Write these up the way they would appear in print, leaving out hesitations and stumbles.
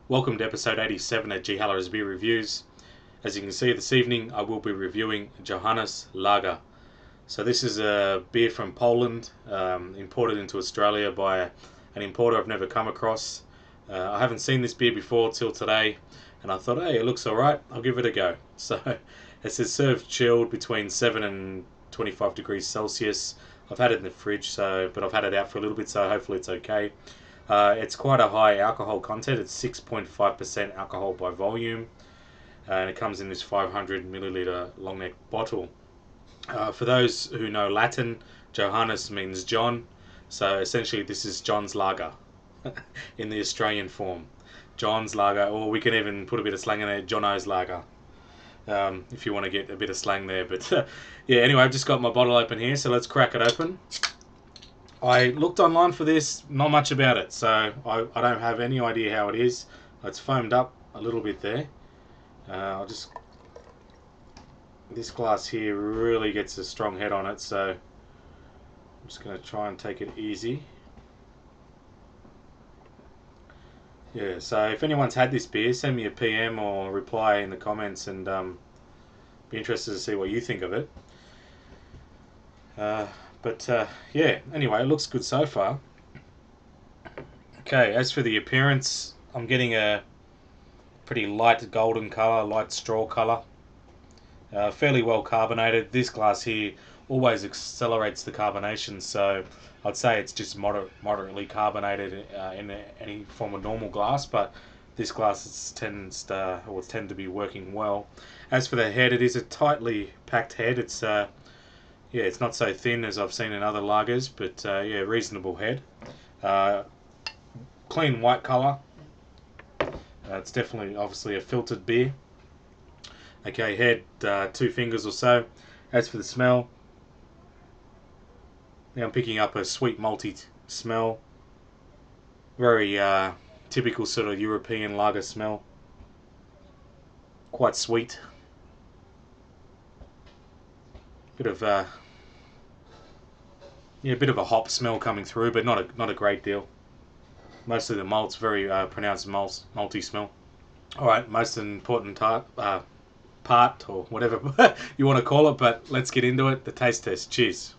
Welcome to episode 87 of G. Haller's Beer Reviews. As you can see this evening, I will be reviewing Johannes Lager. So this is a beer from Poland, imported into Australia by an importer I've never come across. I haven't seen this beer before till today, and I thought, hey, it looks alright, I'll give it a go. So it says served chilled between 7 and 25 degrees Celsius. I've had it in the fridge, but I've had it out for a little bit, so hopefully it's okay. It's quite a high alcohol content. It's 6.5% alcohol by volume, and it comes in this 500 milliliter long neck bottle. For those who know Latin, Johannes means John, so essentially this is John's Lager in the Australian form. John's Lager, or we can even put a bit of slang in there, Jono's Lager, if you want to get a bit of slang there. But yeah, anyway, I've just got my bottle open here, so let's crack it open. I looked online for this, not much about it, so I don't have any idea how it is. It's foamed up a little bit there. This glass here really gets a strong head on it, so I'm just going to try and take it easy. Yeah, so if anyone's had this beer, send me a PM or reply in the comments, and be interested to see what you think of it. Yeah, anyway, it looks good so far. Okay, as for the appearance, I'm getting a pretty light golden colour, light straw colour. Fairly well carbonated. This glass here always accelerates the carbonation, so I'd say it's just moderately carbonated in any form of normal glass, but this glass tends to be working well. As for the head, it is a tightly packed head. It's it's not so thin as I've seen in other lagers, but yeah, reasonable head. Clean white colour. It's definitely, obviously, a filtered beer. Okay, head 2 fingers or so. As for the smell, now I'm picking up a sweet malty smell. Very typical sort of European lager smell. Quite sweet. Bit of a bit of a hop smell coming through, but not a great deal. Mostly the malt's very pronounced malty smell. All right, most important part, or whatever you want to call it, but let's get into it. The taste test. Cheers.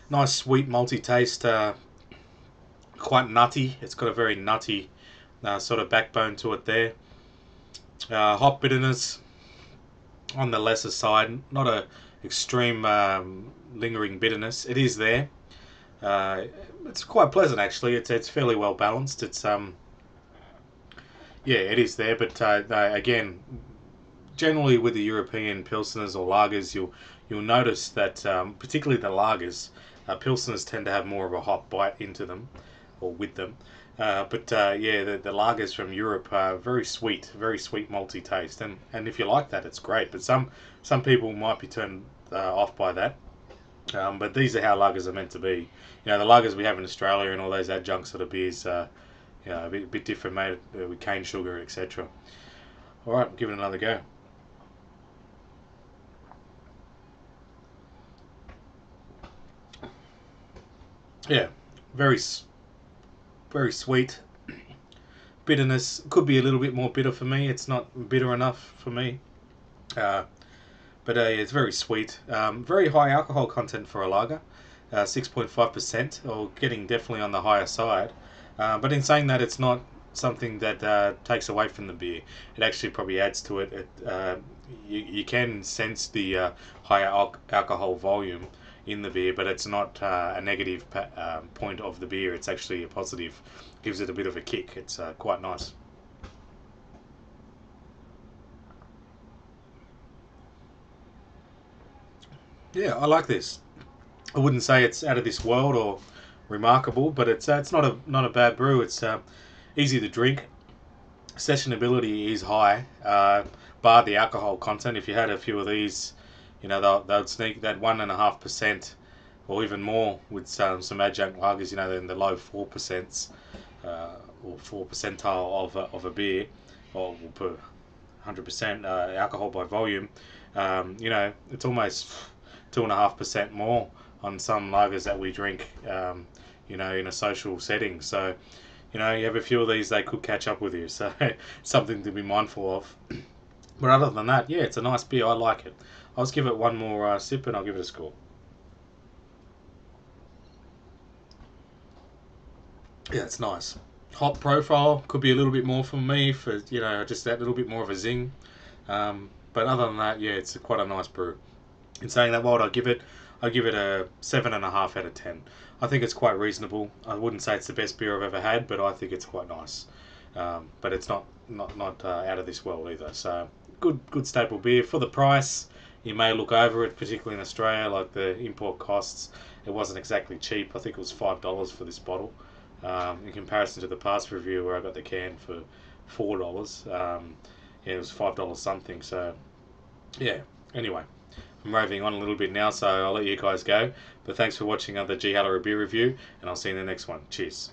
Nice sweet malty taste, quite nutty. It's got a very nutty sort of backbone to it there. Hop bitterness on the lesser side, not a extreme lingering bitterness. It is there. It's quite pleasant actually. It's fairly well balanced. It's yeah, it is there, but again, generally with the European pilsners or lagers, you'll notice that particularly the lagers, pilsners tend to have more of a hop bite into them or with them. Yeah, the lagers from Europe are very sweet malty taste, and if you like that, it's great. But some people might be turned off by that. But these are how lagers are meant to be. You know, the lagers we have in Australia and all those adjunct sort of beers, a bit different, made with cane sugar, etc. All right, give it another go. Yeah, very sweet. Bitterness could be a little bit more bitter for me. It's not bitter enough for me. Uh, but it's very sweet. Very high alcohol content for a lager, 6.5%, or getting definitely on the higher side. But in saying that, it's not something that takes away from the beer. It actually probably adds to it. You can sense the higher alcohol volume in the beer, but it's not a negative point of the beer. It's actually a positive. Gives it a bit of a kick. It's quite nice. Yeah, I like this. I wouldn't say it's out of this world or remarkable, but it's not a bad brew. It's easy to drink. Sessionability is high, bar the alcohol content. If you had a few of these, you know they'd sneak that 1.5% or even more with some adjunct lagers. You know, in the low 4%, or 4 percentile of a beer, or per 100% alcohol by volume, you know, it's almost 2.5% more on some lagers that we drink, you know, in a social setting. So, you know, you have a few of these, they could catch up with you. So, something to be mindful of. But other than that, yeah, it's a nice beer. I like it. I'll just give it one more sip and I'll give it a score. Yeah, it's nice. Hop profile could be a little bit more for me for, you know, just that little bit more of a zing. But other than that, yeah, it's quite a nice brew. In saying that, what I give it a 7.5 out of 10. I think it's quite reasonable. I wouldn't say it's the best beer I've ever had, but I think it's quite nice. But it's not out of this world either. So good staple beer for the price. You may look over it, particularly in Australia, like the import costs. It wasn't exactly cheap. I think it was $5 for this bottle, in comparison to the past review where I got the can for $4. Yeah, it was $5 something. So yeah. Anyway, I'm raving on a little bit now, so I'll let you guys go. But thanks for watching another G Haller beer review, and I'll see you in the next one. Cheers.